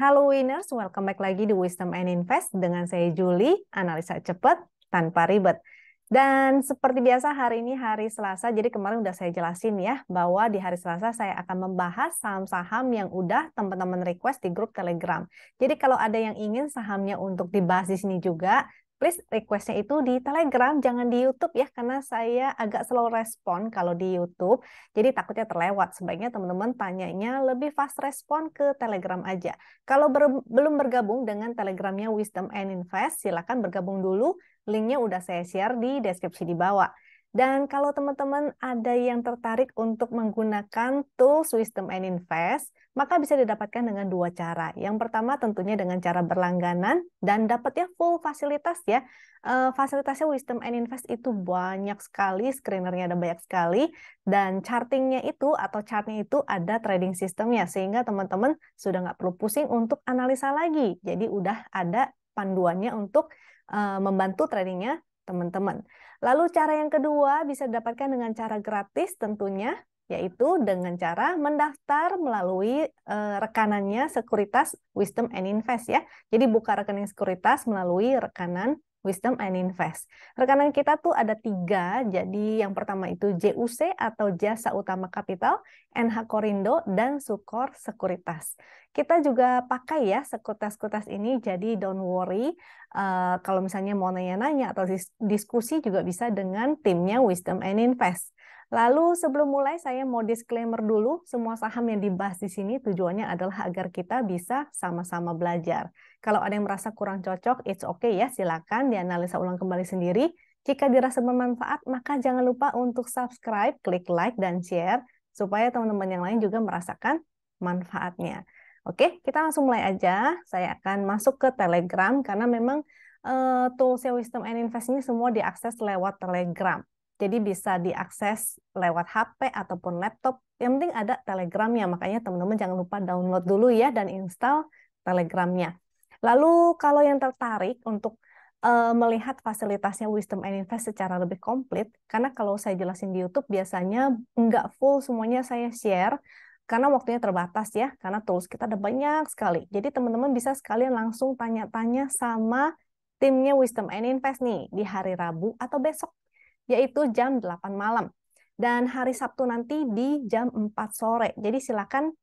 Halo Winners, welcome back lagi di Wisdom and Invest dengan saya Julie, analisa cepat tanpa ribet. Dan seperti biasa hari ini hari Selasa, jadi kemarin udah saya jelasin ya bahwa di hari Selasa saya akan membahas saham-saham yang udah teman-teman request di grup Telegram. Jadi kalau ada yang ingin sahamnya untuk dibahas di sini juga, please requestnya itu di Telegram, jangan di YouTube ya, karena saya agak slow respon kalau di YouTube. Jadi takutnya terlewat, sebaiknya teman-teman tanyanya lebih fast respon ke Telegram aja. Kalau belum bergabung dengan Telegramnya Wisdom and Invest, silakan bergabung dulu. Linknya udah saya share di deskripsi di bawah. Dan kalau teman-teman ada yang tertarik untuk menggunakan tools Wisdom and Invest, maka bisa didapatkan dengan dua cara. Yang pertama tentunya dengan cara berlangganan dan dapatnya full fasilitas ya. Fasilitasnya Wisdom and Invest itu banyak sekali, screenernya ada banyak sekali, dan chartingnya itu atau chartnya itu ada trading sistemnya, sehingga teman-teman sudah nggak perlu pusing untuk analisa lagi. Jadi udah ada panduannya untuk membantu tradingnya teman-teman. Lalu cara yang kedua bisa didapatkan dengan cara gratis tentunya, yaitu dengan cara mendaftar melalui rekanannya sekuritas Wisdom and Invest ya. Jadi buka rekening sekuritas melalui rekanan Wisdom and Invest. Rekanan kita tuh ada 3, jadi yang pertama itu JUC atau Jasa Utama Kapital, NH Korindo, dan Sukor Sekuritas. Kita juga pakai ya sekuritas-sekuritas ini, jadi don't worry. Kalau misalnya mau nanya-nanya atau diskusi juga bisa dengan timnya Wisdom and Invest. Lalu sebelum mulai saya mau disclaimer dulu, semua saham yang dibahas di sini tujuannya adalah agar kita bisa sama-sama belajar. Kalau ada yang merasa kurang cocok, it's okay ya, silakan dianalisa ulang kembali sendiri. Jika dirasa bermanfaat, maka jangan lupa untuk subscribe, klik like, dan share, supaya teman-teman yang lain juga merasakan manfaatnya. Oke, kita langsung mulai aja. Saya akan masuk ke Telegram, karena memang tools Wisdom and Invest ini semua diakses lewat Telegram. Jadi bisa diakses lewat HP ataupun laptop. Yang penting ada Telegramnya, makanya teman-teman jangan lupa download dulu ya dan install Telegramnya. Lalu kalau yang tertarik untuk melihat fasilitasnya Wisdom and Invest secara lebih komplit, karena kalau saya jelasin di YouTube biasanya nggak full semuanya saya share, karena waktunya terbatas ya, karena tools kita ada banyak sekali. Jadi teman-teman bisa sekalian langsung tanya-tanya sama timnya Wisdom and Invest nih di hari Rabu atau besok, yaitu jam 8 malam. Dan hari Sabtu nanti di jam 4 sore. Jadi silakan,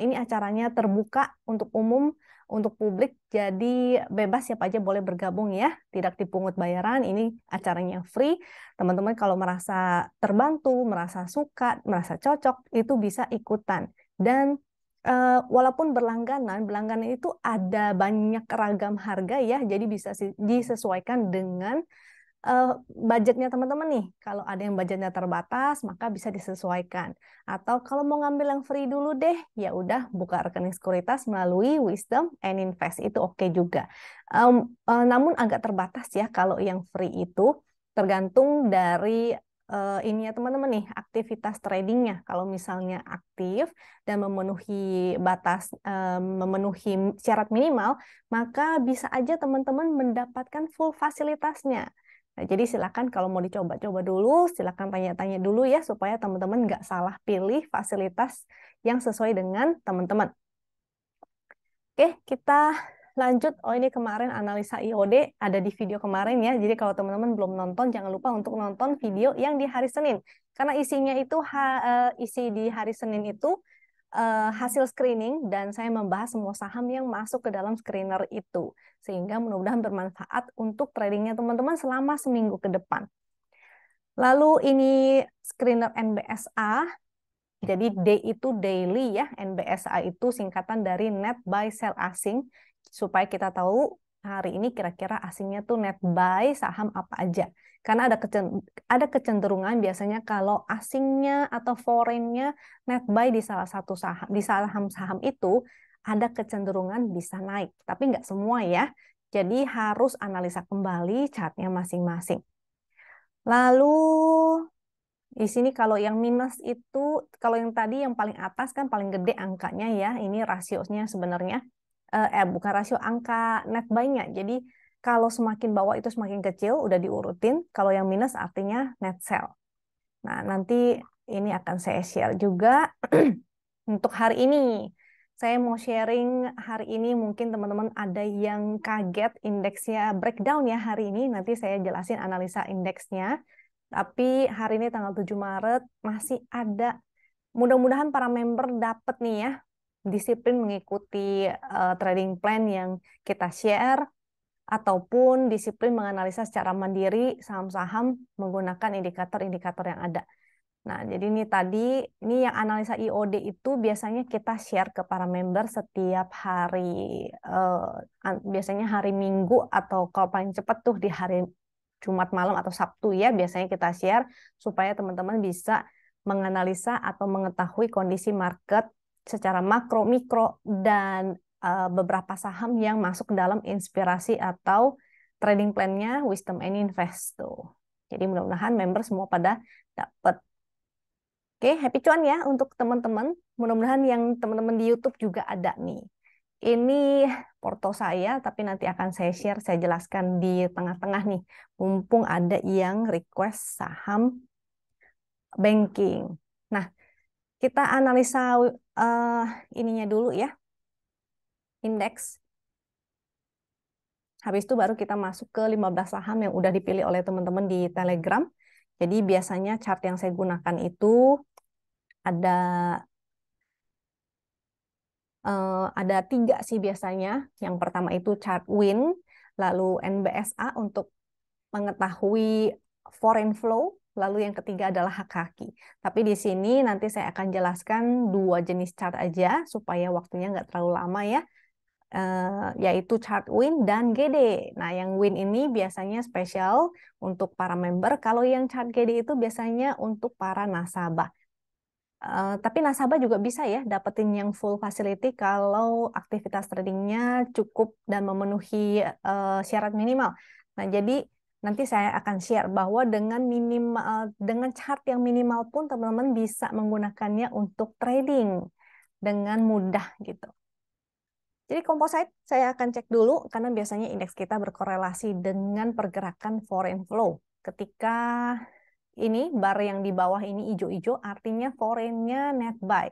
ini acaranya terbuka untuk umum, untuk publik, jadi bebas siapa aja boleh bergabung ya, tidak dipungut bayaran, ini acaranya free. Teman-teman kalau merasa terbantu, merasa suka, merasa cocok, itu bisa ikutan. Dan walaupun berlangganan itu ada banyak ragam harga ya, jadi bisa disesuaikan dengan budgetnya teman-teman nih. Kalau ada yang budgetnya terbatas, maka bisa disesuaikan. Atau kalau mau ngambil yang free dulu deh, ya udah buka rekening sekuritas melalui Wisdom and Invest, itu oke juga. Namun agak terbatas ya kalau yang free itu, tergantung dari ini ya teman-teman nih, aktivitas tradingnya. Kalau misalnya aktif dan memenuhi batas, memenuhi syarat minimal, maka bisa aja teman-teman mendapatkan full fasilitasnya. Nah, jadi silakan kalau mau dicoba-coba dulu, silakan tanya-tanya dulu ya, supaya teman-teman nggak salah pilih fasilitas yang sesuai dengan teman-teman. Oke, kita lanjut. Oh, ini kemarin analisa IOD ada di video kemarin ya. Jadi kalau teman-teman belum nonton, jangan lupa untuk nonton video yang di hari Senin. Karena isinya itu, isi di hari Senin itu hasil screening, dan saya membahas semua saham yang masuk ke dalam screener itu. Sehingga mudah-mudahan bermanfaat untuk tradingnya teman-teman selama seminggu ke depan. Lalu ini screener NBSA. Jadi D itu daily ya, NBSA itu singkatan dari net buy sell asing, supaya kita tahu hari ini kira-kira asingnya tuh net buy saham apa aja. Karena ada kecenderungan biasanya kalau asingnya atau foreignnya net buy di salah satu saham, di saham-saham itu ada kecenderungan bisa naik, tapi nggak semua ya. Jadi harus analisa kembali chartnya masing-masing. Lalu di sini kalau yang minus itu, kalau yang tadi yang paling atas kan paling gede angkanya ya, ini rasionya sebenarnya, bukan rasio, angka net buy-nya. Jadi kalau semakin bawah itu semakin kecil, udah diurutin. Kalau yang minus artinya net sell. Nah, nanti ini akan saya share juga untuk hari ini. saya mau sharing hari ini, mungkin teman-teman ada yang kaget indeksnya breakdown ya hari ini. Nanti saya jelasin analisa indeksnya. Tapi hari ini tanggal 7 Maret masih ada. Mudah-mudahan para member dapat nih ya, disiplin mengikuti trading plan yang kita share, ataupun disiplin menganalisa secara mandiri saham-saham menggunakan indikator-indikator yang ada. Nah, jadi ini tadi, ini yang analisa IOD itu biasanya kita share ke para member setiap hari, biasanya hari Minggu atau kalau paling cepat tuh di hari Jumat malam atau Sabtu ya, biasanya kita share supaya teman-teman bisa menganalisa atau mengetahui kondisi market secara makro, mikro, dan beberapa saham yang masuk ke dalam inspirasi atau trading plan-nya Wisdom and Invest tuh. Jadi mudah-mudahan member semua pada dapat. Oke, happy cuan ya untuk teman-teman. Mudah-mudahan yang teman-teman di YouTube juga ada nih. Ini porto saya, tapi nanti akan saya share, saya jelaskan di tengah-tengah nih. Mumpung ada yang request saham banking. Nah, kita analisa ininya dulu ya, indeks. Habis itu baru kita masuk ke 15 saham yang udah dipilih oleh teman-teman di Telegram. Jadi biasanya chart yang saya gunakan itu ada ada 3 sih biasanya. Yang pertama itu chart WIN, lalu NBSA untuk mengetahui foreign flow, lalu yang ketiga adalah HKQ. Tapi di sini nanti saya akan jelaskan 2 jenis chart aja supaya waktunya nggak terlalu lama ya, yaitu chart WIN dan GD. Nah, yang WIN ini biasanya spesial untuk para member, kalau yang chart GD itu biasanya untuk para nasabah. Tapi nasabah juga bisa ya dapetin yang full facility kalau aktivitas tradingnya cukup dan memenuhi syarat minimal. Nah, jadi nanti saya akan share bahwa dengan chart yang minimal pun teman-teman bisa menggunakannya untuk trading dengan mudah gitu. Jadi composite saya akan cek dulu karena biasanya indeks kita berkorelasi dengan pergerakan foreign flow. Ketika ini bar yang di bawah ini hijau-hijau artinya foreign-nya net buy.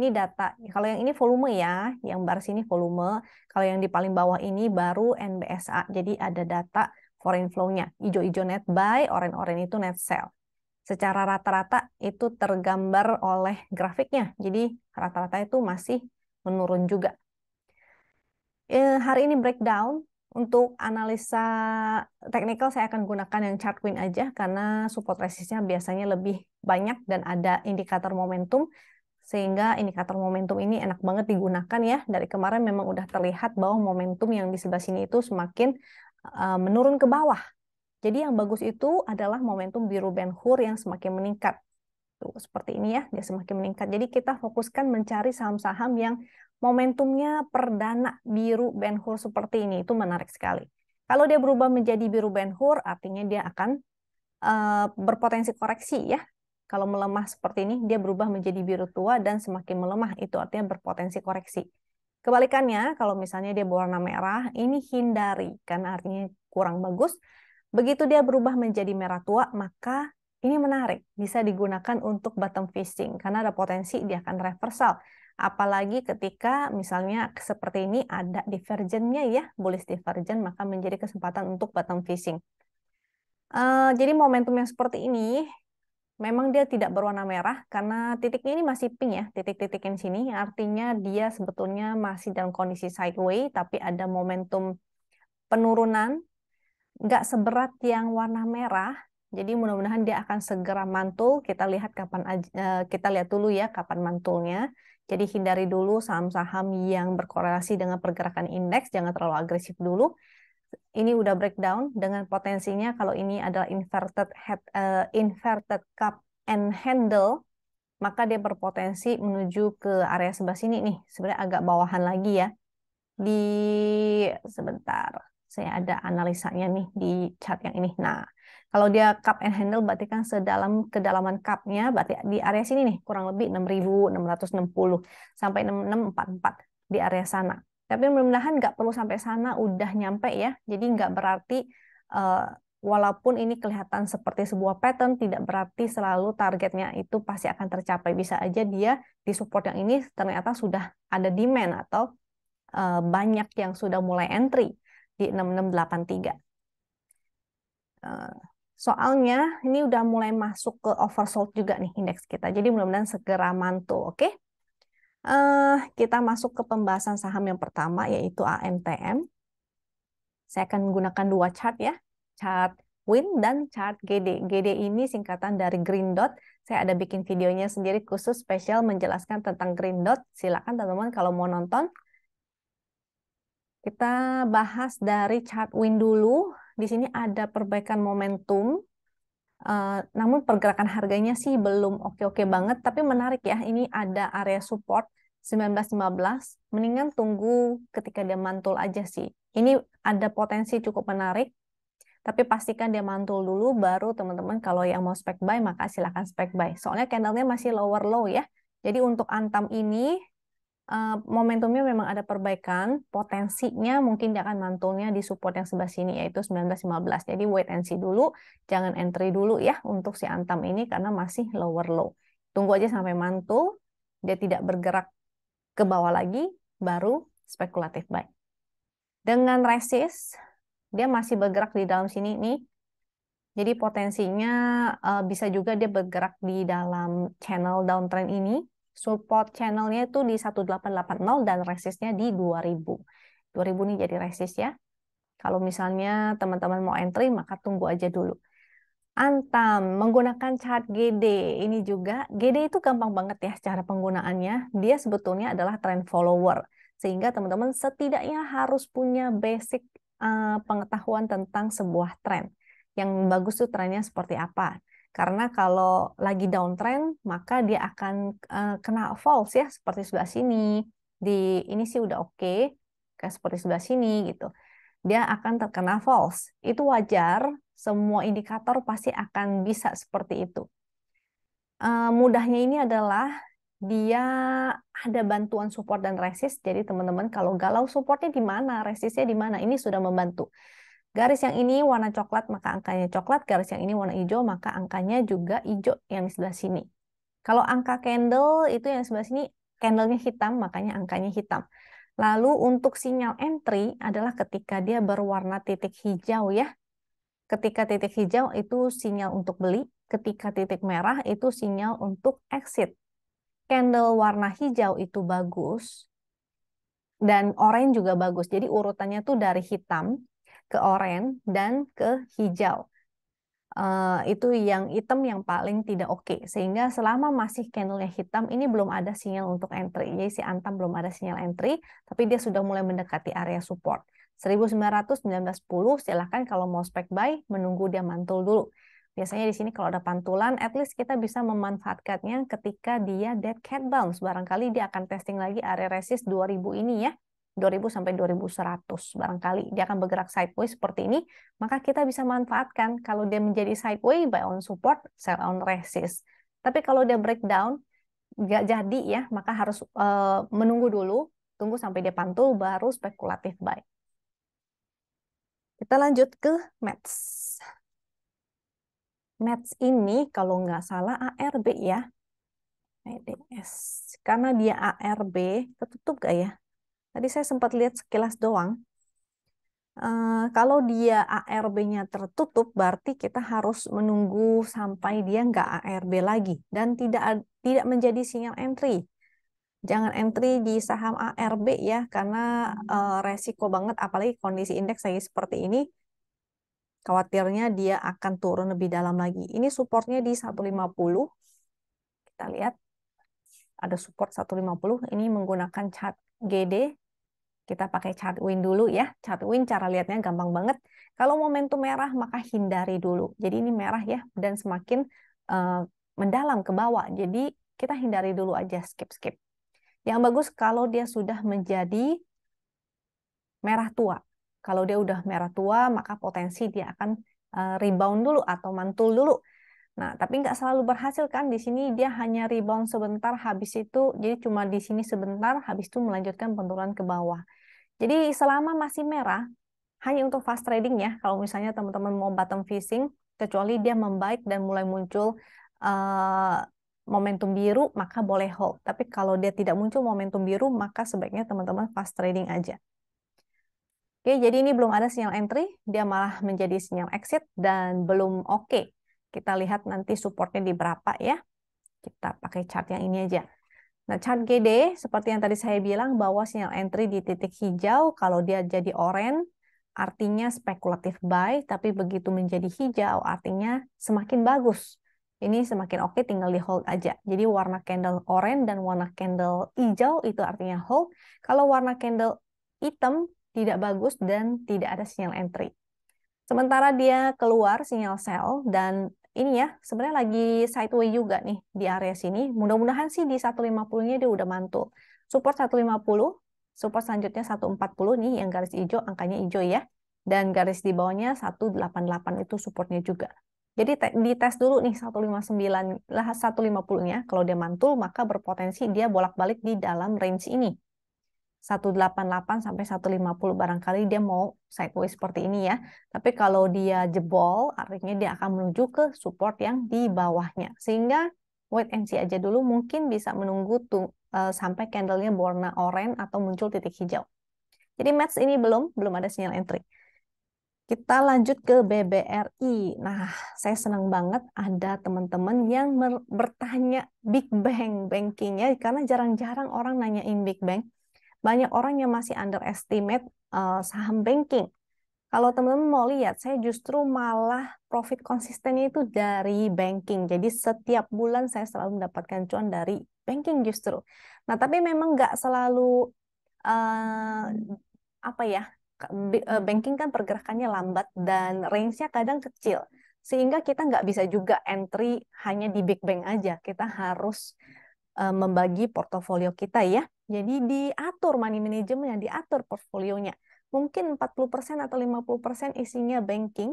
Ini data. Kalau yang ini volume ya, yang bar sini volume. Kalau yang di paling bawah ini baru NBSA. Jadi ada data foreign flow-nya. Hijau-hijau net buy, oranye-oranye itu net sell. Secara rata-rata itu tergambar oleh grafiknya. Jadi rata-rata itu masih menurun juga. Hari ini breakdown. Untuk analisa teknikal saya akan gunakan yang chart WIN aja karena support resistnya biasanya lebih banyak dan ada indikator momentum, sehingga indikator momentum ini enak banget digunakan ya. Dari kemarin memang udah terlihat bahwa momentum yang di sebelah sini itu semakin menurun ke bawah. Jadi yang bagus itu adalah momentum biru Ben-Hur yang semakin meningkat. Tuh, seperti ini ya, dia semakin meningkat. Jadi kita fokuskan mencari saham-saham yang momentumnya perdana biru Ben-Hur seperti ini, itu menarik sekali. Kalau dia berubah menjadi biru Ben-Hur, artinya dia akan berpotensi koreksi ya. Kalau melemah seperti ini, dia berubah menjadi biru tua dan semakin melemah, itu artinya berpotensi koreksi. Kebalikannya, kalau misalnya dia berwarna merah, ini hindari, karena artinya kurang bagus. Begitu dia berubah menjadi merah tua, maka ini menarik, bisa digunakan untuk bottom fishing, karena ada potensi dia akan reversal. Apalagi ketika misalnya seperti ini ada divergennya ya, bullish divergent, maka menjadi kesempatan untuk bottom fishing. Jadi momentum yang seperti ini, memang dia tidak berwarna merah, karena titiknya ini masih pink ya, titik-titik yang sini, artinya dia sebetulnya masih dalam kondisi sideways, tapi ada momentum penurunan, nggak seberat yang warna merah. Jadi mudah-mudahan dia akan segera mantul. Kita lihat kita lihat dulu ya kapan mantulnya. Jadi hindari dulu saham-saham yang berkorelasi dengan pergerakan indeks, jangan terlalu agresif dulu. Ini udah breakdown dengan potensinya kalau ini adalah inverted cup and handle, maka dia berpotensi menuju ke area sebelah sini nih. Sebenarnya agak bawahan lagi ya. Sebentar. Saya ada analisanya nih di chart yang ini. Nah, kalau dia cup and handle berarti kan kedalaman cupnya berarti di area sini nih kurang lebih 6.660 sampai 6644 di area sana. Tapi mudah-mudahan nggak perlu sampai sana udah nyampe ya. Jadi nggak berarti walaupun ini kelihatan seperti sebuah pattern, tidak berarti selalu targetnya itu pasti akan tercapai. Bisa aja dia di support yang ini ternyata sudah ada demand atau banyak yang sudah mulai entry di 6683. Soalnya ini udah mulai masuk ke oversold juga nih indeks kita. Jadi mudah-mudahan segera mantul, oke? Kita masuk ke pembahasan saham yang pertama yaitu AMTM. Saya akan menggunakan dua chart ya, chart WIN dan chart GD. GD ini singkatan dari Green Dot. Saya ada bikin videonya sendiri khusus spesial menjelaskan tentang Green Dot. Silakan teman-teman kalau mau nonton. Kita bahas dari chart WIN dulu. Di sini ada perbaikan momentum. Namun pergerakan harganya sih belum oke-oke banget, tapi menarik ya. Ini ada area support 1915. Mendingan tunggu ketika dia mantul aja sih. Ini ada potensi cukup menarik, tapi pastikan dia mantul dulu, baru teman-teman kalau yang mau spek buy, maka silahkan spek buy. Soalnya candlenya masih lower low ya. Jadi untuk Antam ini, momentumnya memang ada perbaikan, potensinya mungkin dia akan mantulnya di support yang sebelah sini yaitu 1915. Jadi wait and see dulu, jangan entry dulu ya untuk si Antam ini karena masih lower low. Tunggu aja sampai mantul, dia tidak bergerak ke bawah lagi, baru spekulatif buy. Dengan resist, dia masih bergerak di dalam sini nih. Jadi potensinya bisa juga dia bergerak di dalam channel downtrend ini. Support channelnya itu di 1880 dan resistnya di 2000. 2000 nih jadi resist ya. Kalau misalnya teman-teman mau entry, maka tunggu aja dulu. Antam menggunakan chart GD. Ini juga, GD itu gampang banget ya cara penggunaannya. Dia sebetulnya adalah trend follower. Sehingga teman-teman setidaknya harus punya basic pengetahuan tentang sebuah trend. Yang bagus tuh trennya seperti apa. Karena kalau lagi downtrend, maka dia akan kena false ya, seperti sebelah sini. Di ini sih udah oke, kayak seperti sebelah sini gitu. Dia akan terkena false. Itu wajar, semua indikator pasti akan bisa seperti itu. Mudahnya ini adalah dia ada bantuan support dan resist. Jadi teman-teman kalau galau supportnya di mana, resistnya di mana, ini sudah membantu. Garis yang ini warna coklat, maka angkanya coklat. Garis yang ini warna hijau, maka angkanya juga hijau yang di sebelah sini. Kalau angka candle itu yang sebelah sini, candlenya hitam, makanya angkanya hitam. Lalu untuk sinyal entry adalah ketika dia berwarna titik hijau ya. Ketika titik hijau itu sinyal untuk beli, ketika titik merah itu sinyal untuk exit. Candle warna hijau itu bagus, dan oranye juga bagus. Jadi urutannya tuh dari hitam ke oranye dan ke hijau. Itu yang hitam yang paling tidak oke. Sehingga selama masih candlenya hitam, ini belum ada sinyal untuk entry. Jadi si Antam belum ada sinyal entry, tapi dia sudah mulai mendekati area support. 1900, 1910, silahkan kalau mau spek buy, menunggu dia mantul dulu. Biasanya di sini kalau ada pantulan, at least kita bisa memanfaatkannya ketika dia dead cat bounce. Barangkali dia akan testing lagi area resist 2000 ini ya. 2000 sampai 2100 barangkali dia akan bergerak sideways seperti ini, maka kita bisa manfaatkan kalau dia menjadi sideways buy on support, sell on resist. Tapi kalau dia breakdown nggak jadi ya, maka harus menunggu dulu, tunggu sampai dia pantul baru spekulatif buy. Kita lanjut ke METS. METS ini kalau nggak salah ARB ya, EDS. Karena dia ARB, ketutup nggak ya? Tadi saya sempat lihat sekilas doang. Kalau dia ARB-nya tertutup, berarti kita harus menunggu sampai dia nggak ARB lagi dan tidak menjadi sinyal entry. Jangan entry di saham ARB ya, karena resiko banget, apalagi kondisi indeks lagi seperti ini. Khawatirnya dia akan turun lebih dalam lagi. Ini supportnya di 150. Kita lihat ada support 150. Ini menggunakan chart GD. Kita pakai chart WIN dulu ya. Chart WIN cara lihatnya gampang banget. Kalau momentum merah maka hindari dulu. Jadi ini merah ya dan semakin mendalam ke bawah. Jadi kita hindari dulu aja, skip. Yang bagus kalau dia sudah menjadi merah tua. Kalau dia udah merah tua maka potensi dia akan rebound dulu atau mantul dulu. Nah, tapi nggak selalu berhasil kan. Di sini dia hanya rebound sebentar, habis itu jadi cuma di sini sebentar, habis itu melanjutkan penurunan ke bawah. Jadi selama masih merah, hanya untuk fast trading ya. Kalau misalnya teman-teman mau bottom fishing, kecuali dia membaik dan mulai muncul momentum biru, maka boleh hold. Tapi kalau dia tidak muncul momentum biru, maka sebaiknya teman-teman fast trading aja. Oke, jadi ini belum ada sinyal entry, dia malah menjadi sinyal exit dan belum oke. Kita lihat nanti supportnya di berapa ya. Kita pakai chart yang ini aja. Nah, chart GD, seperti yang tadi saya bilang, bahwa sinyal entry di titik hijau, kalau dia jadi oranye, artinya spekulatif buy, tapi begitu menjadi hijau, artinya semakin bagus. Ini semakin oke, tinggal di hold aja. Jadi warna candle oranye dan warna candle hijau itu artinya hold. Kalau warna candle hitam, tidak bagus dan tidak ada sinyal entry. Sementara dia keluar sinyal sell dan ini ya, sebenarnya lagi sideways juga nih di area sini. Mudah-mudahan sih di 150-nya dia udah mantul. Support 150, support selanjutnya 140 nih yang garis hijau, angkanya hijau ya. Dan garis di bawahnya 188 itu supportnya juga. Jadi dites dulu nih 159 lah 150-nya. Kalau dia mantul maka berpotensi dia bolak-balik di dalam range ini. 188 sampai 150 barangkali dia mau sideways seperti ini ya. Tapi kalau dia jebol, artinya dia akan menuju ke support yang di bawahnya. Sehingga wait and see aja dulu, mungkin bisa menunggu sampai candlenya warna oranye atau muncul titik hijau. Jadi match ini belum ada sinyal entry. Kita lanjut ke BBRI. Nah, saya senang banget ada teman-teman yang bertanya Big Bang bankingnya karena jarang-jarang orang nanyain Big Bang. Banyak orang yang masih underestimate saham banking. Kalau teman-teman mau lihat, saya justru malah profit konsistennya itu dari banking. Jadi setiap bulan saya selalu mendapatkan cuan dari banking justru. Nah, tapi memang nggak selalu apa ya, banking kan pergerakannya lambat dan range-nya kadang kecil. Sehingga kita nggak bisa juga entry hanya di big bank aja. Kita harus membagi portofolio kita ya. Jadi diatur money management, diatur portfolionya. Mungkin 40% atau 50% isinya banking,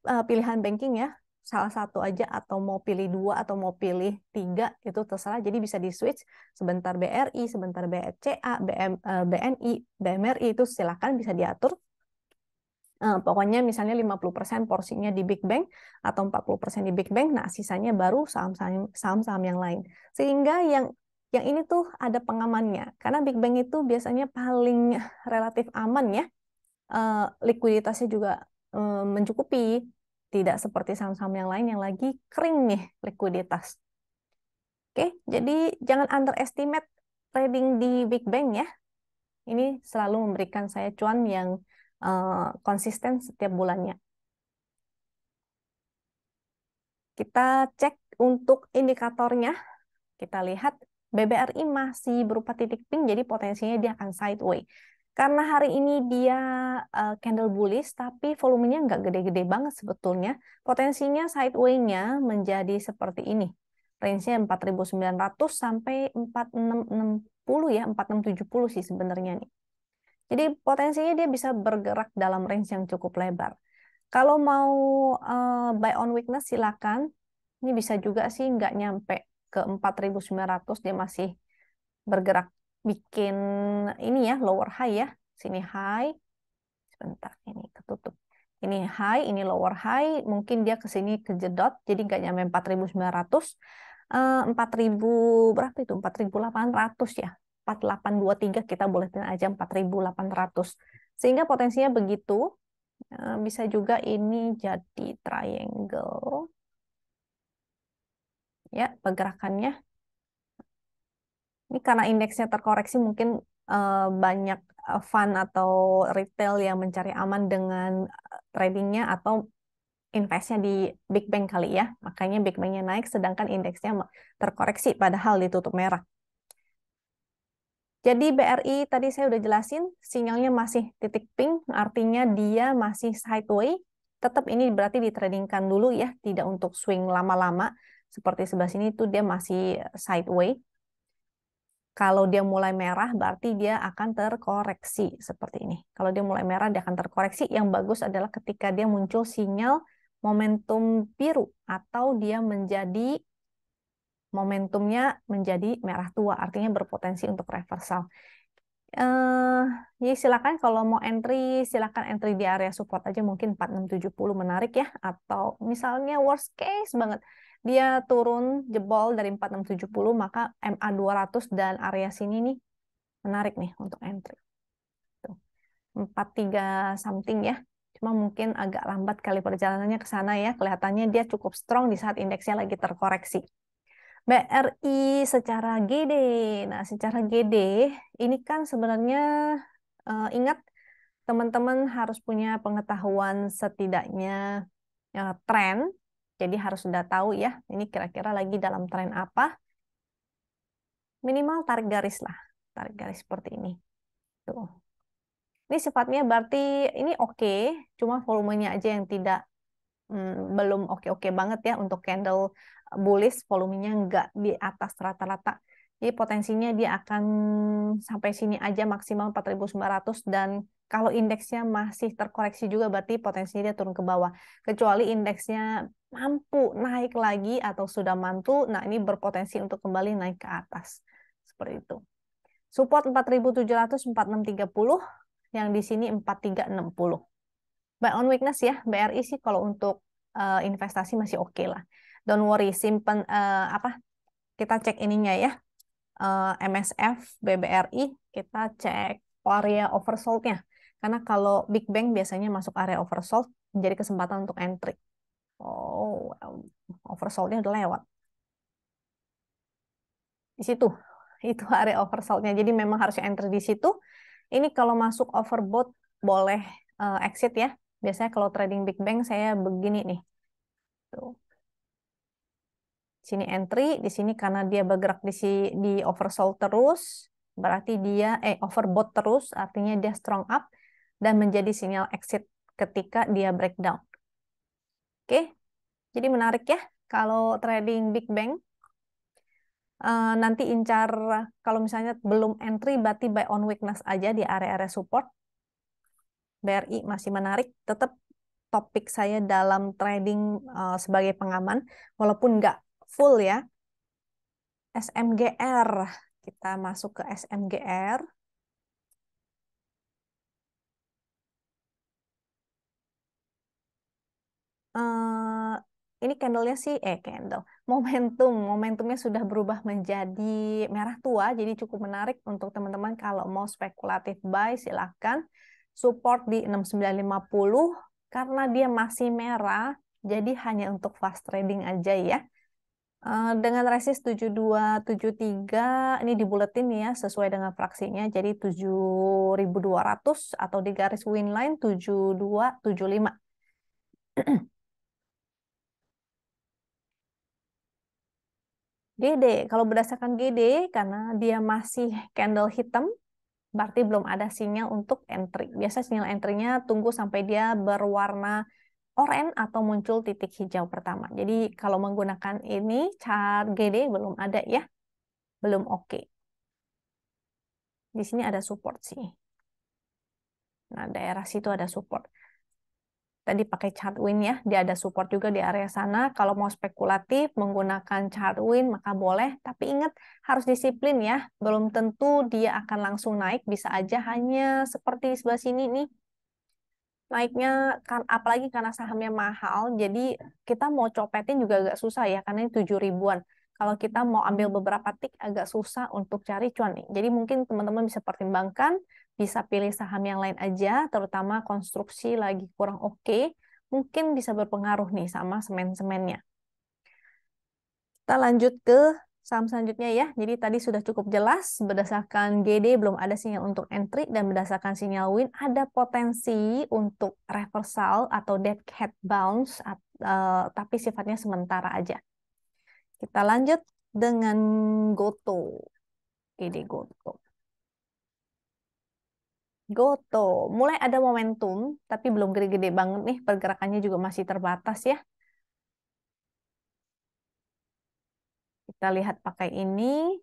pilihan banking ya. Salah satu aja atau mau pilih 2 atau mau pilih 3 itu terserah. Jadi bisa di switch sebentar BRI, sebentar BCA, BNI, BMRI itu silakan bisa diatur. Pokoknya misalnya 50% porsinya di Big Bang atau 40% di Big Bang, nah sisanya baru saham-saham yang lain. Sehingga yang ini tuh ada pengamannya. Karena Big Bang itu biasanya paling relatif aman ya. Likuiditasnya juga mencukupi. Tidak seperti saham-saham yang lain yang lagi kering nih likuiditas. Oke, jadi jangan underestimate trading di Big Bang ya. Ini selalu memberikan saya cuan yang konsisten setiap bulannya. Kita cek untuk indikatornya. Kita lihat BBRI masih berupa titik pink, jadi potensinya dia akan sideways. Karena hari ini dia candle bullish, tapi volumenya nggak gede-gede banget sebetulnya. Potensinya sideways-nya menjadi seperti ini. Range-nya 4.900 sampai 4.660 ya, 4.670 sih sebenarnya nih. Jadi potensinya dia bisa bergerak dalam range yang cukup lebar. Kalau mau buy on weakness silakan. Ini bisa juga sih nggak nyampe ke 4.900, dia masih bergerak bikin ini ya lower high ya. Sini high. Sebentar ini ketutup. Ini high, ini lower high, mungkin dia ke sini kejedot jadi nggak nyampe 4.900. 4.000 berapa itu? 4.800 ya. 4823 kita boleh lihat aja 4.800. Sehingga potensinya begitu. Bisa juga ini jadi triangle. Ya, pergerakannya. Ini karena indeksnya terkoreksi mungkin banyak fund atau retail yang mencari aman dengan tradingnya atau investnya di Big Bang kali ya. Makanya Big Bang-nya naik sedangkan indeksnya terkoreksi padahal ditutup merah. Jadi BRI tadi saya udah jelasin, sinyalnya masih titik pink, artinya dia masih sideways. Tetap ini berarti ditradingkan dulu ya, tidak untuk swing lama-lama. Seperti sebelah sini tuh dia masih sideways. Kalau dia mulai merah, berarti dia akan terkoreksi seperti ini. Kalau dia mulai merah, dia akan terkoreksi. Yang bagus adalah ketika dia muncul sinyal momentum biru atau dia menjadi momentumnya menjadi merah tua, artinya berpotensi untuk reversal. eh ya silakan kalau mau entry, silakan entry di area support aja mungkin 4670 menarik ya. Atau misalnya worst case banget, dia turun jebol dari 4670 maka MA 200 dan area sini nih menarik nih untuk entry. Tuh. 43 something ya. Cuma mungkin agak lambat kali perjalanannya ke sana ya. Kelihatannya dia cukup strong di saat indeksnya lagi terkoreksi. BRI secara GD. Nah, secara GD ini kan sebenarnya ingat teman-teman harus punya pengetahuan setidaknya tren. Jadi harus sudah tahu ya, ini kira-kira lagi dalam tren apa. Minimal tarik garis lah. Tarik garis seperti ini. Tuh. Ini sifatnya berarti ini oke, cuma volumenya aja yang tidak belum oke-oke banget ya untuk candle bullish, volumenya nggak di atas rata-rata. Jadi potensinya dia akan sampai sini aja maksimal 4.900 dan kalau indeksnya masih terkoreksi juga berarti potensinya dia turun ke bawah. Kecuali indeksnya mampu naik lagi atau sudah mantul, nah ini berpotensi untuk kembali naik ke atas. Seperti itu. Support 4.700, 4.630, yang di sini 4.360. Buy on weakness ya, BRI sih kalau untuk investasi masih oke lah. Don't worry, simpen apa? Kita cek ininya ya. MSF, BBRI, kita cek area oversold-nya. Karena kalau Big Bang biasanya masuk area oversold, menjadi kesempatan untuk entry. Oh, oversold-nya udah lewat. Di situ, itu area oversold-nya. Jadi memang harus entry di situ. Ini kalau masuk overbought, boleh exit ya. Biasanya kalau trading Big Bang saya begini nih. Tuh. Sini entry, di sini karena dia bergerak di oversold terus, berarti dia overbought terus, artinya dia strong up dan menjadi sinyal exit ketika dia breakdown. Oke, jadi menarik ya kalau trading Big Bang. Nanti incar kalau misalnya belum entry, berarti buy on weakness aja di area-area support. BRI masih menarik, tetap topik saya dalam trading sebagai pengaman, walaupun nggak full ya. SMGR, kita masuk ke SMGR. Ini candlenya sih, momentumnya sudah berubah menjadi merah tua, jadi cukup menarik untuk teman-teman kalau mau spekulatif buy, silahkan. Support di 6950, karena dia masih merah, jadi hanya untuk fast trading aja ya. Dengan resist 7273, ini dibuletin ya sesuai dengan fraksinya, jadi 7200 atau di garis win line 7275. GD, kalau berdasarkan GD, karena dia masih candle hitam, berarti belum ada sinyal untuk entry. Biasa sinyal entry-nya tunggu sampai dia berwarna oranye atau muncul titik hijau pertama. Jadi kalau menggunakan ini, chart GD belum ada ya, belum oke. Di sini ada support sih. Nah, daerah situ ada support. Tadi pakai chart win ya, dia ada support juga di area sana. Kalau mau spekulatif menggunakan chart win maka boleh, tapi ingat harus disiplin ya. Belum tentu dia akan langsung naik, bisa aja hanya seperti sebelah sini nih. Naiknya kan apalagi karena sahamnya mahal, jadi kita mau copetin juga agak susah ya, karena ini 7 ribuan. Kalau kita mau ambil beberapa tik agak susah untuk cari cuan nih. Jadi mungkin teman-teman bisa pertimbangkan, bisa pilih saham yang lain aja, terutama konstruksi lagi kurang oke, mungkin bisa berpengaruh nih sama semen-semennya. Kita lanjut ke saham selanjutnya ya. Jadi tadi sudah cukup jelas, berdasarkan GD belum ada sinyal untuk entry, dan berdasarkan sinyal win ada potensi untuk reversal atau dead cat bounce, tapi sifatnya sementara aja. Kita lanjut dengan Goto. GD Goto. Goto, mulai ada momentum, tapi belum gede-gede banget nih, pergerakannya juga masih terbatas ya. Kita lihat pakai ini,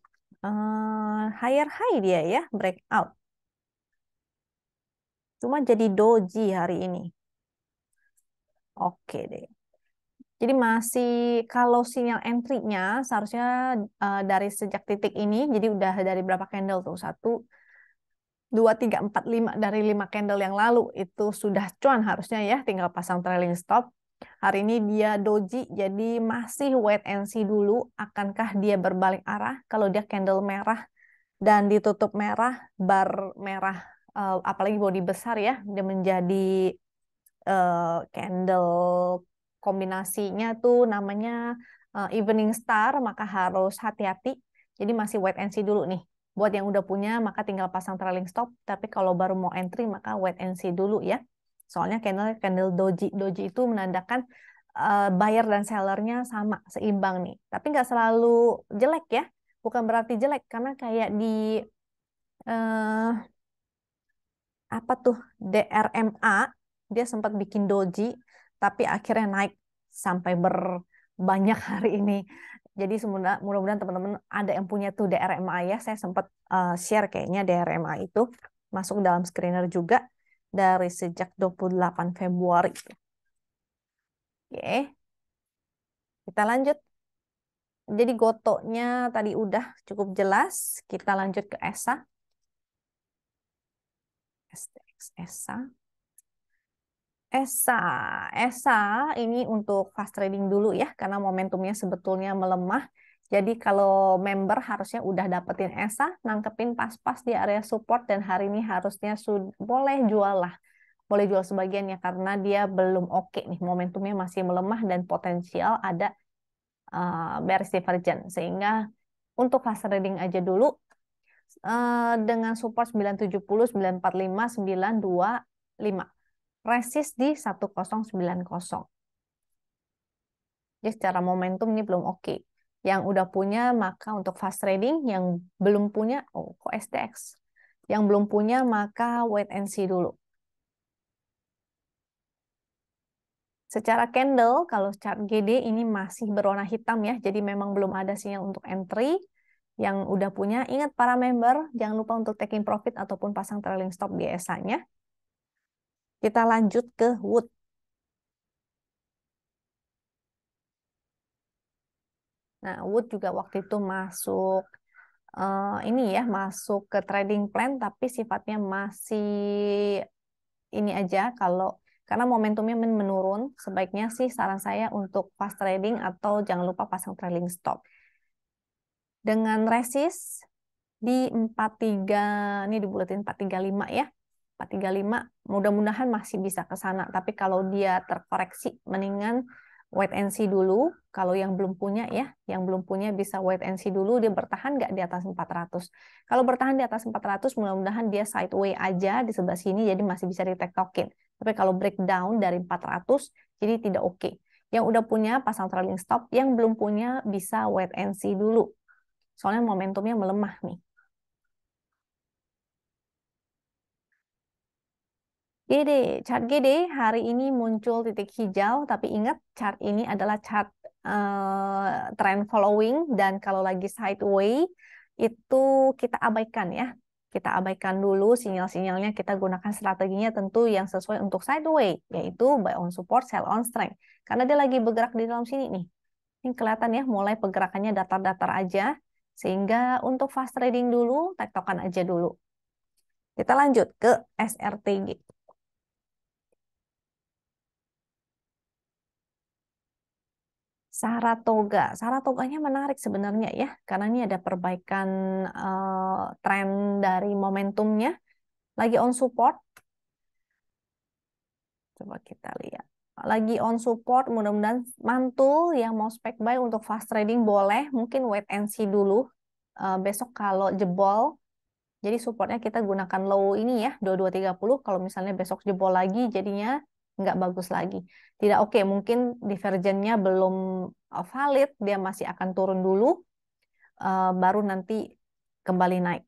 higher high dia ya, breakout. Cuma jadi doji hari ini. Oke deh. Jadi masih kalau sinyal entry-nya seharusnya dari sejak titik ini, jadi udah dari berapa candle tuh? 1, 2345 dari 5 candle yang lalu itu sudah cuan harusnya ya, tinggal pasang trailing stop. Hari ini dia doji, jadi masih wait and see dulu. Akankah dia berbalik arah? Kalau dia candle merah dan ditutup merah, bar merah, apalagi body besar ya, dia menjadi candle kombinasinya tuh namanya evening star, maka harus hati-hati. Jadi masih wait and see dulu nih. Buat yang udah punya, maka tinggal pasang trailing stop. Tapi kalau baru mau entry, maka wait and see dulu ya. Soalnya candle doji. Doji itu menandakan buyer dan sellernya sama, seimbang nih. Tapi nggak selalu jelek ya. Bukan berarti jelek, karena kayak di eh, apa tuh DRMA, dia sempat bikin doji, tapi akhirnya naik sampai berbanyak hari ini. Jadi mudah-mudahan teman-teman ada yang punya tuh DRMA ya. Saya sempat share kayaknya DRMA itu masuk dalam screener juga dari sejak 28 Februari. Oke, kita lanjut. Jadi gotonya tadi udah cukup jelas. Kita lanjut ke ESA. STX ESA. ESA ini untuk fast trading dulu ya, karena momentumnya sebetulnya melemah. Jadi kalau member harusnya udah dapetin ESA, nangkepin pas-pas di area support, dan hari ini harusnya boleh jual lah. Boleh jual sebagian ya, karena dia belum oke nih, momentumnya masih melemah dan potensial ada bearish divergence. Sehingga untuk fast trading aja dulu, dengan support 970, 945, 925. Resist di 1090. Jadi secara momentum ini belum oke. Yang udah punya, maka untuk fast trading. Yang belum punya, oh kok STX. Yang belum punya, maka wait and see dulu. Secara candle, kalau chart GD ini masih berwarna hitam ya, jadi memang belum ada sinyal untuk entry. Yang udah punya, ingat para member, jangan lupa untuk taking profit ataupun pasang trailing stop di ESA-nya. Kita lanjut ke Wood. Nah, Wood juga waktu itu masuk ini ya, masuk ke trading plan, tapi sifatnya masih ini aja. Karena momentumnya menurun, sebaiknya sih saran saya untuk fast trading atau jangan lupa pasang trailing stop. Dengan resist di 43, ini di buletin 435 ya. 435, mudah-mudahan masih bisa ke sana. Tapi kalau dia terkoreksi, mendingan wait and see dulu. Kalau yang belum punya ya, yang belum punya bisa wait and see dulu, dia bertahan nggak di atas 400. Kalau bertahan di atas 400, mudah-mudahan dia sideway aja di sebelah sini, jadi masih bisa ditektokin. Tapi kalau breakdown dari 400, jadi tidak oke. Yang udah punya, pasang trailing stop. Yang belum punya, bisa wait and see dulu. Soalnya momentumnya melemah nih. GD, chart GD hari ini muncul titik hijau, tapi ingat chart ini adalah chart trend following, dan kalau lagi sideway itu kita abaikan ya. Kita abaikan dulu sinyal-sinyalnya, kita gunakan strateginya tentu yang sesuai untuk sideway, yaitu buy on support, sell on strength. Karena dia lagi bergerak di dalam sini nih. Ini kelihatan ya, mulai pergerakannya datar-datar aja, sehingga untuk fast trading dulu, tektokan aja dulu. Kita lanjut ke SRTG. Saratoganya menarik sebenarnya ya, karena ini ada perbaikan tren dari momentumnya, lagi on support. Coba kita lihat. Lagi on support, mudah-mudahan mantul. Yang mau spec buy untuk fast trading boleh, mungkin wait and see dulu. Besok kalau jebol, jadi supportnya kita gunakan low ini ya, 2230. Kalau misalnya besok jebol lagi, jadinya nggak bagus lagi. Tidak oke, mungkin divergennya belum valid, dia masih akan turun dulu, baru nanti kembali naik.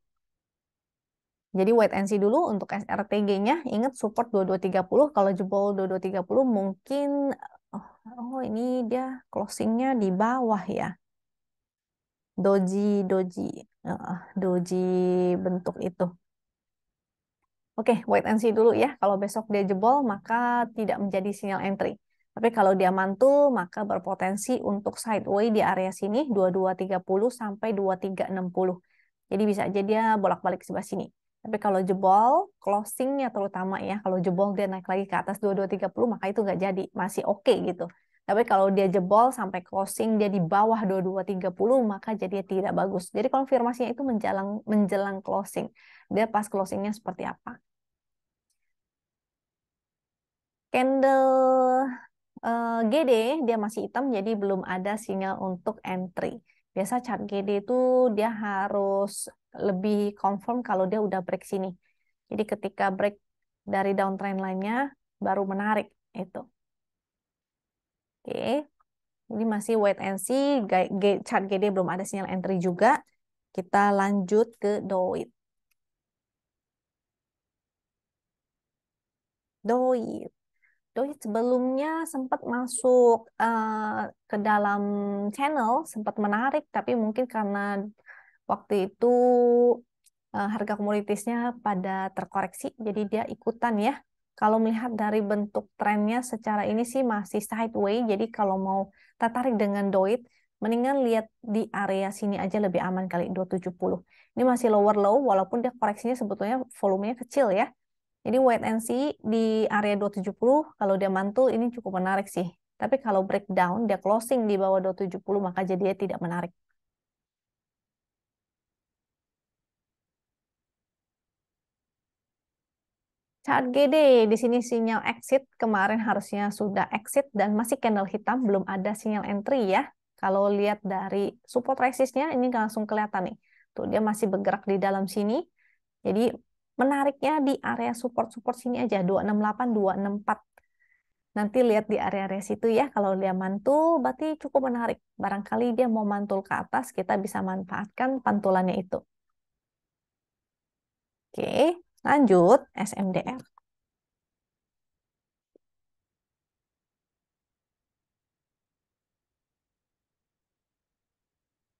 Jadi wait and see dulu untuk SRTG-nya. Ingat support 2230, kalau jebol 2230 mungkin, oh ini dia closing-nya di bawah ya. Doji bentuk itu. Oke, wait and see dulu ya. Kalau besok dia jebol, maka tidak menjadi sinyal entry. Tapi kalau dia mantul, maka berpotensi untuk sideway di area sini, 2230 sampai 2360. Jadi bisa aja dia bolak-balik sebelah sini. Tapi kalau jebol, closingnya terutama ya, kalau jebol dia naik lagi ke atas 2230, maka itu nggak jadi, masih oke gitu. Tapi kalau dia jebol sampai closing dia di bawah 2230, maka jadi tidak bagus. Jadi konfirmasinya itu menjelang menjelang closing. Dia pas closingnya seperti apa? Candle GD dia masih hitam, jadi belum ada sinyal untuk entry. Biasa chart GD itu dia harus lebih confirm kalau dia udah break sini. Jadi ketika break dari downtrend line-nya baru menarik itu. Oke, ini masih wait and see. Chart GD belum ada sinyal entry juga. Kita lanjut ke DOIT. DOIT. DOIT sebelumnya sempat masuk ke dalam channel, sempat menarik, tapi mungkin karena waktu itu harga komoditasnya pada terkoreksi, jadi dia ikutan ya. Kalau melihat dari bentuk trennya secara ini sih masih sideways, jadi kalau mau tertarik dengan DOIT, mendingan lihat di area sini aja lebih aman kali 270. Ini masih lower low, walaupun dia koreksinya sebetulnya volumenya kecil ya. Jadi wait and see di area 270, kalau dia mantul ini cukup menarik sih. Tapi kalau breakdown, dia closing di bawah 270, maka jadi dia tidak menarik. Saat GD di sini sinyal exit, kemarin harusnya sudah exit dan masih candle hitam, belum ada sinyal entry ya. Kalau lihat dari support resistnya ini langsung kelihatan nih. Tuh dia masih bergerak di dalam sini. Jadi menariknya di area support-support sini aja 268, 264. Nanti lihat di area-area situ ya. Kalau dia mantul berarti cukup menarik. Barangkali dia mau mantul ke atas, kita bisa manfaatkan pantulannya itu. Oke, lanjut SMDR.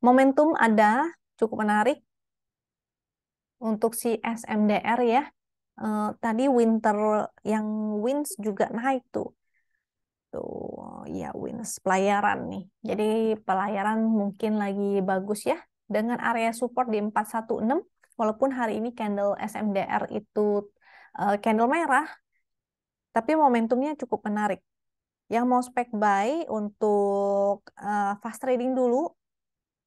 Momentum ada, cukup menarik untuk si SMDR ya. Tadi winter yang wins juga naik tuh. Tuh, ya wins pelayaran nih. Jadi pelayaran mungkin lagi bagus ya. Dengan area support di 416, walaupun hari ini candle SMDR itu candle merah, tapi momentumnya cukup menarik. Yang mau spek buy untuk fast trading dulu,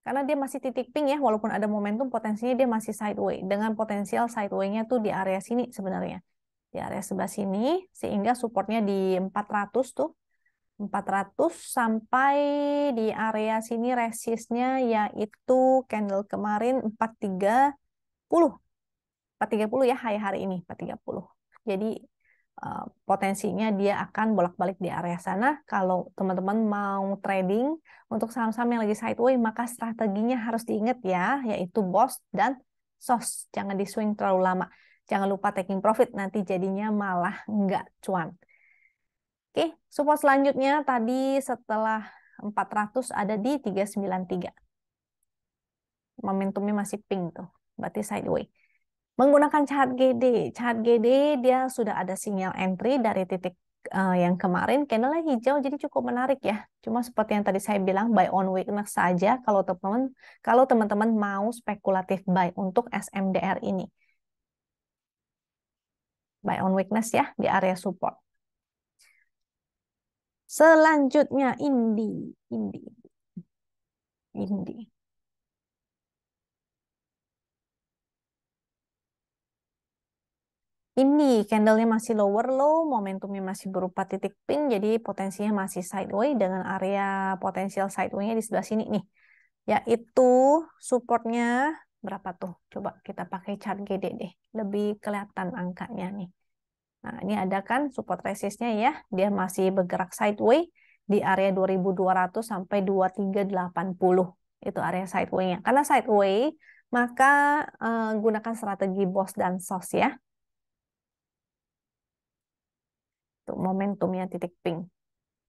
karena dia masih titik pink ya, walaupun ada momentum, potensinya dia masih sideways. Dengan potensial sideway-nya tuh di area sini sebenarnya. Di area sebelah sini, sehingga supportnya di 400 tuh. 400 sampai di area sini resistnya yaitu candle kemarin 430. 430 ya, hari ini 430. Jadi potensinya dia akan bolak-balik di area sana. Kalau teman-teman mau trading untuk saham-saham yang lagi sideways, maka strateginya harus diingat ya, yaitu BOS dan SOS. Jangan di swing terlalu lama. Jangan lupa taking profit, nanti jadinya malah nggak cuan. Oke, support selanjutnya tadi setelah 400 ada di 393. Momentumnya masih pink tuh, berarti sideways. Menggunakan chart GD. Chart GD dia sudah ada sinyal entry dari titik yang kemarin. Candle hijau jadi cukup menarik ya. Cuma seperti yang tadi saya bilang buy on weakness saja kalau teman-teman mau spekulatif buy untuk SMDR ini. Buy on weakness ya di area support. Selanjutnya Indi. Ini candlenya masih lower low, momentumnya masih berupa titik pink, jadi potensinya masih sideways dengan area potensial sideways-nya di sebelah sini nih. Yaitu supportnya berapa tuh? Coba kita pakai chart GD deh, lebih kelihatan angkanya nih. Nah, ini ada kan support resistnya ya, dia masih bergerak sideways di area 2200 sampai 2380. Itu area sideways-nya. Karena sideways, maka gunakan strategi BOS dan SOS ya. Tuh, momentumnya titik pink.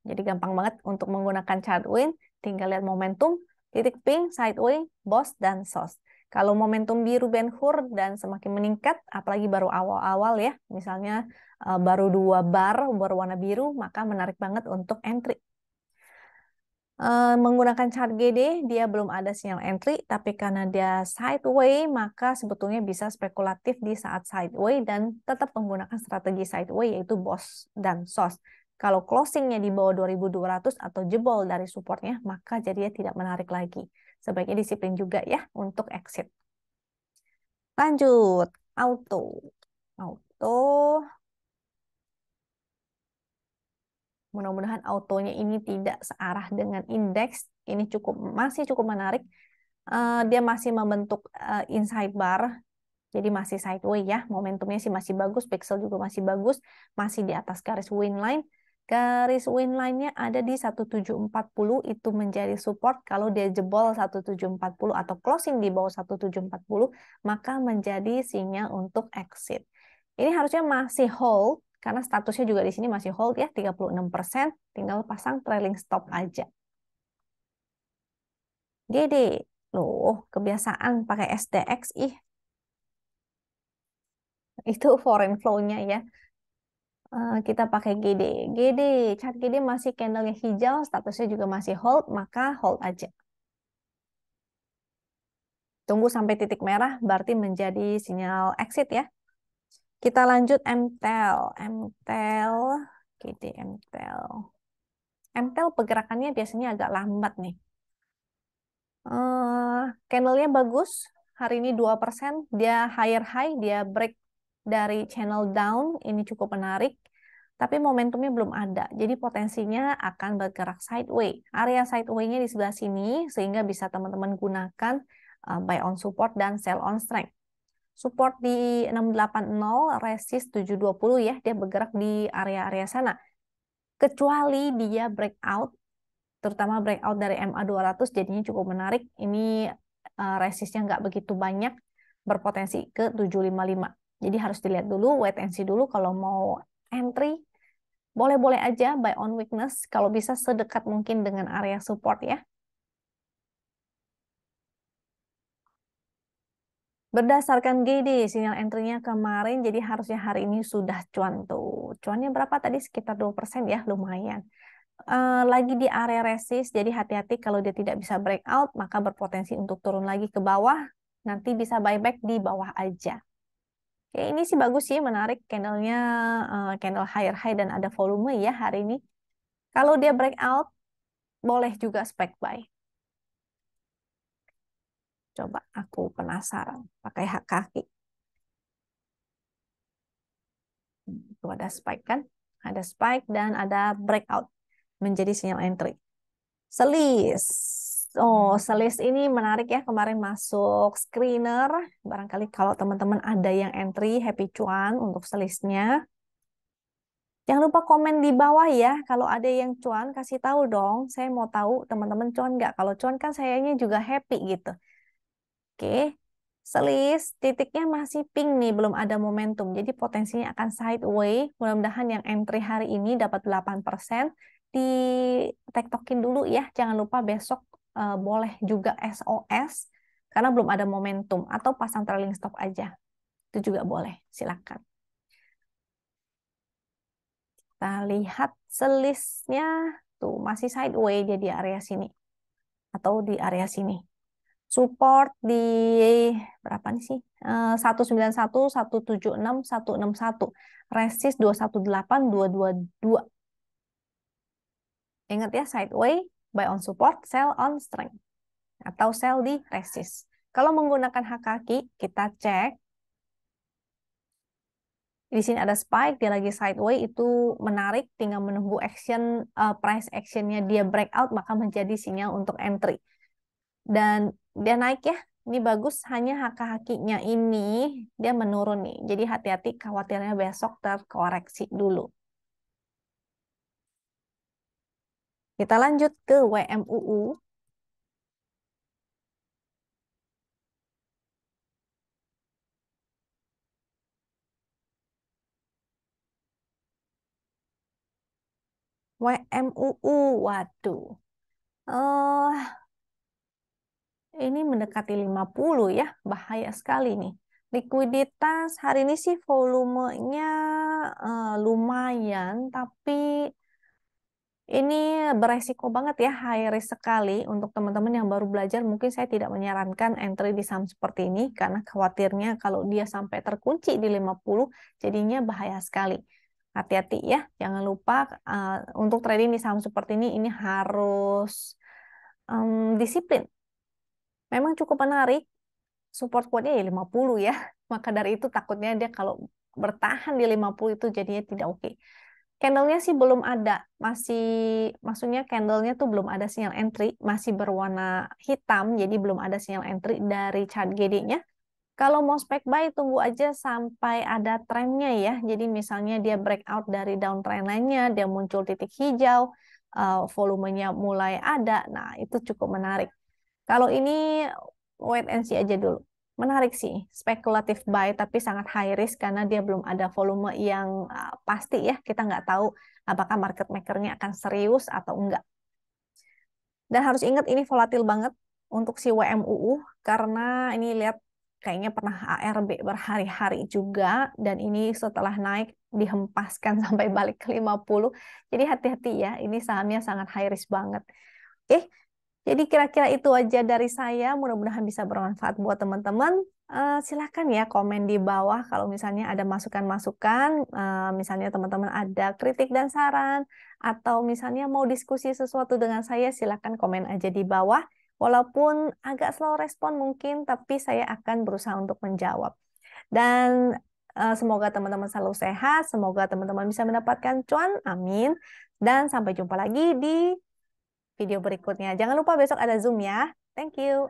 Jadi gampang banget untuk menggunakan chart win, tinggal lihat momentum, titik pink, sideways, BOS, dan SOS. Kalau momentum biru Ben-Hur dan semakin meningkat, apalagi baru awal-awal ya, misalnya baru 2 bar berwarna biru, maka menarik banget untuk entry. Menggunakan chart GD, dia belum ada sinyal entry, tapi karena dia sideway, maka sebetulnya bisa spekulatif di saat sideway dan tetap menggunakan strategi sideway, yaitu BOS dan SOS. Kalau closingnya di bawah 2200 atau jebol dari supportnya, maka jadinya tidak menarik lagi. Sebaiknya disiplin juga ya untuk exit. Lanjut, auto. Auto, mudah-mudahan autonya ini tidak searah dengan indeks. Ini masih cukup menarik. Dia masih membentuk inside bar, jadi masih sideway ya. Momentumnya sih masih bagus, pixel juga masih bagus, masih di atas garis win line. Garis win line-nya ada di 1740, itu menjadi support. Kalau dia jebol 1740 atau closing di bawah 1740, maka menjadi sinyal untuk exit. Ini harusnya masih hold, karena statusnya juga di sini masih hold ya, 36%, tinggal pasang trailing stop aja. GD, loh kebiasaan pakai SDX, itu foreign flow-nya ya. Kita pakai GD. GD, chart GD masih candlenya hijau, statusnya juga masih hold, maka hold aja. Tunggu sampai titik merah, berarti menjadi sinyal exit ya. Kita lanjut MTEL. MTEL, GD MTEL. MTEL pergerakannya biasanya agak lambat nih. Candlenya bagus, hari ini 2%, dia higher high, dia break dari channel down, ini cukup menarik. Tapi momentumnya belum ada, jadi potensinya akan bergerak sideway. Area sideway-nya di sebelah sini, sehingga bisa teman-teman gunakan buy on support dan sell on strength. Support di 680, resist 720 ya, dia bergerak di area-area sana. Kecuali dia breakout, terutama breakout dari MA200, jadinya cukup menarik. Ini resistnya nggak begitu banyak, berpotensi ke 755. Jadi harus dilihat dulu, wait and see dulu kalau mau entry. Boleh-boleh aja buy on weakness, kalau bisa sedekat mungkin dengan area support ya. Berdasarkan GD, sinyal entry-nya kemarin, jadi harusnya hari ini sudah cuan tuh. Cuannya berapa tadi? Sekitar 2% ya, lumayan. Lagi di area resist, jadi hati-hati kalau dia tidak bisa breakout, maka berpotensi untuk turun lagi ke bawah. Nanti bisa buyback di bawah aja. Oke, ini sih bagus sih, menarik. Candlenya candle higher high dan ada volume ya hari ini. Kalau dia breakout, boleh juga spec buy. Coba aku penasaran pakai hak kaki. Itu ada spike kan? Ada spike dan ada breakout menjadi sinyal entry. Selis. Oh, selis ini menarik ya. Kemarin masuk screener. Barangkali kalau teman-teman ada yang entry, happy cuan untuk selisnya. Jangan lupa komen di bawah ya. Kalau ada yang cuan, kasih tahu dong. Saya mau tahu teman-teman cuan nggak. Kalau cuan kan sayanya juga happy gitu. Oke, selis titiknya masih pink nih, belum ada momentum. Jadi potensinya akan sideway. Mudah-mudahan yang entry hari ini dapat 8%. Di tektokin dulu ya. Jangan lupa besok boleh juga SOS karena belum ada momentum, atau pasang trailing stop aja. Itu juga boleh, silakan. Kita lihat selisnya tuh masih sideway, dia di area sini atau di area sini. Support di berapa nih sih? 191, 176, 161. Resist 218, 222. Ingat ya, sideway, buy on support, sell on strength. Atau sell di resist. Kalau menggunakan hak kaki, kita cek. Di sini ada spike, dia lagi sideway, itu menarik. Tinggal menunggu action, price actionnya dia breakout, maka menjadi sinyal untuk entry. Dan dia naik ya, ini bagus, hanya hak-hakinya ini dia menurun nih. Jadi hati-hati, khawatirnya besok terkoreksi dulu. Kita lanjut ke WMUU. WMUU, waduh. Ini mendekati 50 ya, bahaya sekali nih. Likuiditas hari ini sih volumenya lumayan, tapi Ini beresiko banget ya, high risk sekali untuk teman-teman yang baru belajar. Mungkin saya tidak menyarankan entry di saham seperti ini karena khawatirnya kalau dia sampai terkunci di 50, jadinya bahaya sekali. Hati-hati ya, jangan lupa untuk trading di saham seperti ini harus disiplin. Memang cukup menarik, support quote-nya ya 50 ya. Maka dari itu takutnya dia kalau bertahan di 50 itu jadinya tidak oke. Candlenya sih belum ada, maksudnya candlenya tuh belum ada sinyal entry, masih berwarna hitam, jadi belum ada sinyal entry dari chart GD-nya. Kalau mau spek buy, tunggu aja sampai ada trennya ya. Jadi misalnya dia breakout dari downtrend line-nya, dia muncul titik hijau, volumenya mulai ada, nah itu cukup menarik. Kalau ini wait and see aja dulu. Menarik sih, spekulatif buy tapi sangat high risk karena dia belum ada volume yang pasti ya. Kita nggak tahu apakah market maker-nya akan serius atau enggak. Dan harus ingat ini volatil banget untuk si WMUU karena ini lihat kayaknya pernah ARB berhari-hari juga dan ini setelah naik dihempaskan sampai balik ke 50. Jadi hati-hati ya, ini sahamnya sangat high risk banget. Oke, jadi kira-kira itu aja dari saya. Mudah-mudahan bisa bermanfaat buat teman-teman. Silakan ya komen di bawah kalau misalnya ada masukan-masukan, misalnya teman-teman ada kritik dan saran, atau misalnya mau diskusi sesuatu dengan saya, silakan komen aja di bawah. Walaupun agak slow respon mungkin, tapi saya akan berusaha untuk menjawab. Dan semoga teman-teman selalu sehat, semoga teman-teman bisa mendapatkan cuan, amin. Dan sampai jumpa lagi di video berikutnya. Jangan lupa besok ada Zoom ya. Thank you.